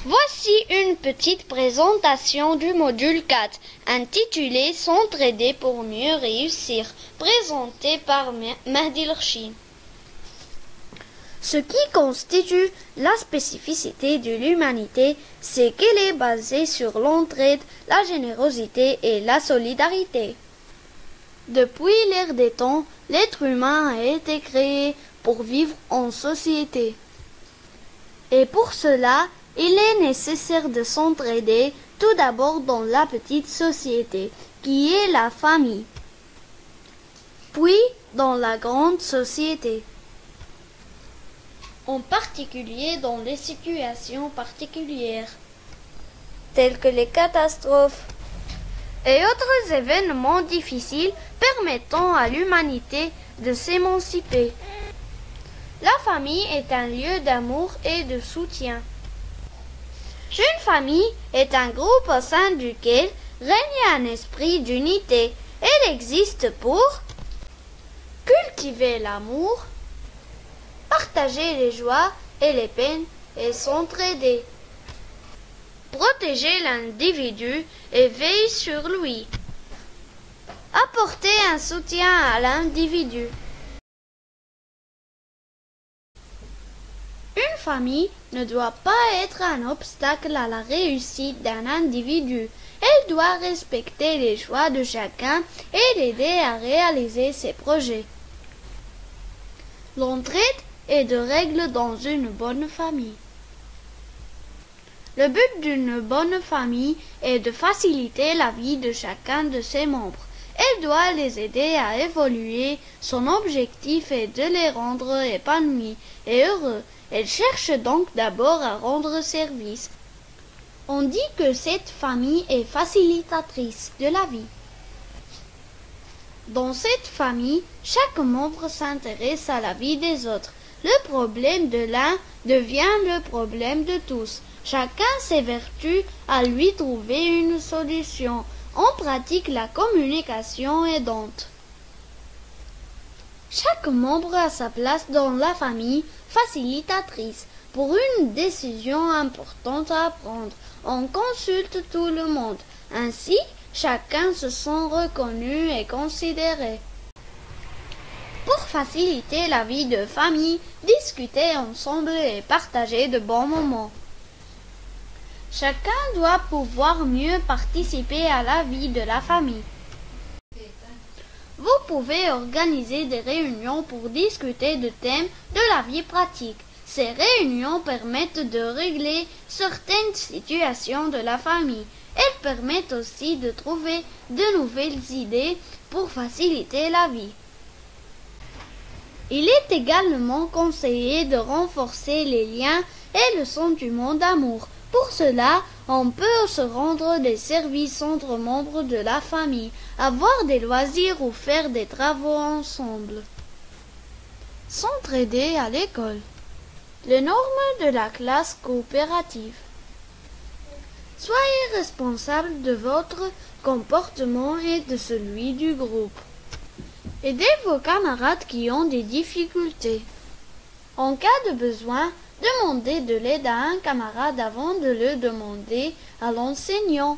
Voici une petite présentation du module 4, intitulé S'entraider pour mieux réussir, présenté par Mahdi Lrchi. Ce qui constitue la spécificité de l'humanité, c'est qu'elle est basée sur l'entraide, la générosité et la solidarité. Depuis l'ère des temps, l'être humain a été créé pour vivre en société. Et pour cela, il est nécessaire de s'entraider tout d'abord dans la petite société, qui est la famille, puis dans la grande société, en particulier dans les situations particulières, telles que les catastrophes et autres événements difficiles permettant à l'humanité de s'émanciper. La famille est un lieu d'amour et de soutien. Une famille est un groupe au sein duquel règne un esprit d'unité. Elle existe pour cultiver l'amour, partager les joies et les peines et s'entraider, protéger l'individu et veiller sur lui, apporter un soutien à l'individu. Une famille ne doit pas être un obstacle à la réussite d'un individu. Elle doit respecter les choix de chacun et l'aider à réaliser ses projets. L'entraide est de règle dans une bonne famille. Le but d'une bonne famille est de faciliter la vie de chacun de ses membres. Elle doit les aider à évoluer. Son objectif est de les rendre épanouis et heureux. Elle cherche donc d'abord à rendre service. On dit que cette famille est facilitatrice de la vie. Dans cette famille, chaque membre s'intéresse à la vie des autres. Le problème de l'un devient le problème de tous. Chacun s'évertue à lui trouver une solution. On pratique la communication aidante. Chaque membre a sa place dans la famille facilitatrice. Pour une décision importante à prendre, on consulte tout le monde. Ainsi, chacun se sent reconnu et considéré. Pour faciliter la vie de famille, discuter ensemble et partager de bons moments. Chacun doit pouvoir mieux participer à la vie de la famille. Vous pouvez organiser des réunions pour discuter de thèmes de la vie pratique. Ces réunions permettent de régler certaines situations de la famille. Elles permettent aussi de trouver de nouvelles idées pour faciliter la vie. Il est également conseillé de renforcer les liens et le sentiment d'amour. Pour cela, on peut se rendre des services entre membres de la famille, avoir des loisirs ou faire des travaux ensemble. S'entraider à l'école. Les normes de la classe coopérative. Soyez responsable de votre comportement et de celui du groupe. Aidez vos camarades qui ont des difficultés. En cas de besoin, demandez de l'aide à un camarade avant de le demander à l'enseignant.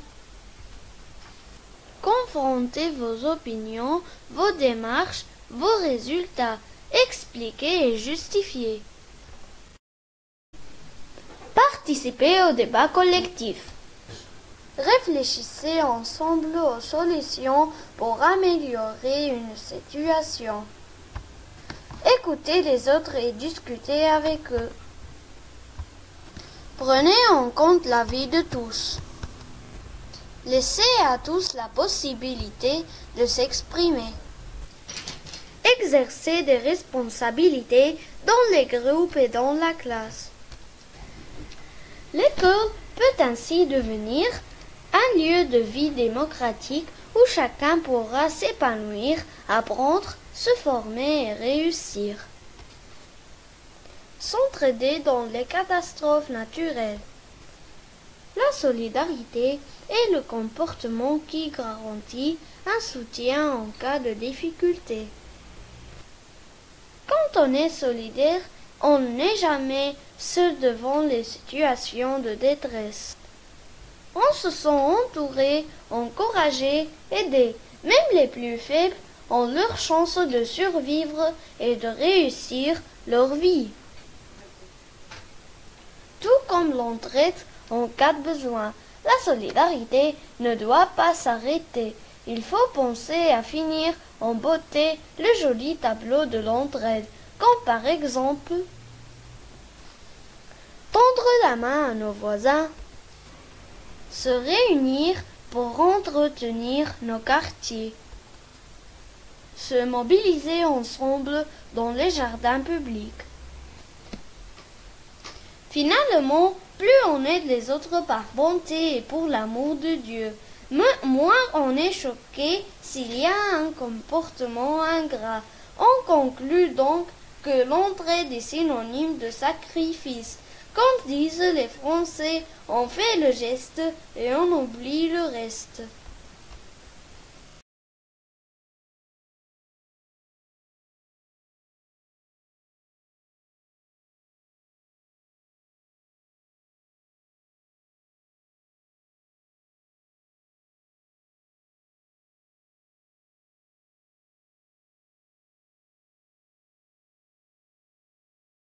Confrontez vos opinions, vos démarches, vos résultats. Expliquez et justifiez. Participez au débat collectif. Réfléchissez ensemble aux solutions pour améliorer une situation. Écoutez les autres et discutez avec eux. Prenez en compte l'avis de tous. Laissez à tous la possibilité de s'exprimer. Exercez des responsabilités dans les groupes et dans la classe. L'école peut ainsi devenir un lieu de vie démocratique où chacun pourra s'épanouir, apprendre, se former et réussir. S'entraider dans les catastrophes naturelles. La solidarité est le comportement qui garantit un soutien en cas de difficulté. Quand on est solidaire, On n'est jamais seul devant les situations de détresse. On se sent entouré, encouragé, aidé. Même les plus faibles ont leur chance de survivre et de réussir leur vie. Tout comme l'entraide en cas de besoin, la solidarité ne doit pas s'arrêter. Il faut penser à finir en beauté le joli tableau de l'entraide, comme par exemple tendre la main à nos voisins, se réunir pour entretenir nos quartiers, se mobiliser ensemble dans les jardins publics. Finalement, plus on aide les autres par bonté et pour l'amour de Dieu, moins on est choqué s'il y a un comportement ingrat. On conclut donc que l'entraide est synonyme de sacrifice. Comme disent les Français, on fait le geste et on oublie le reste.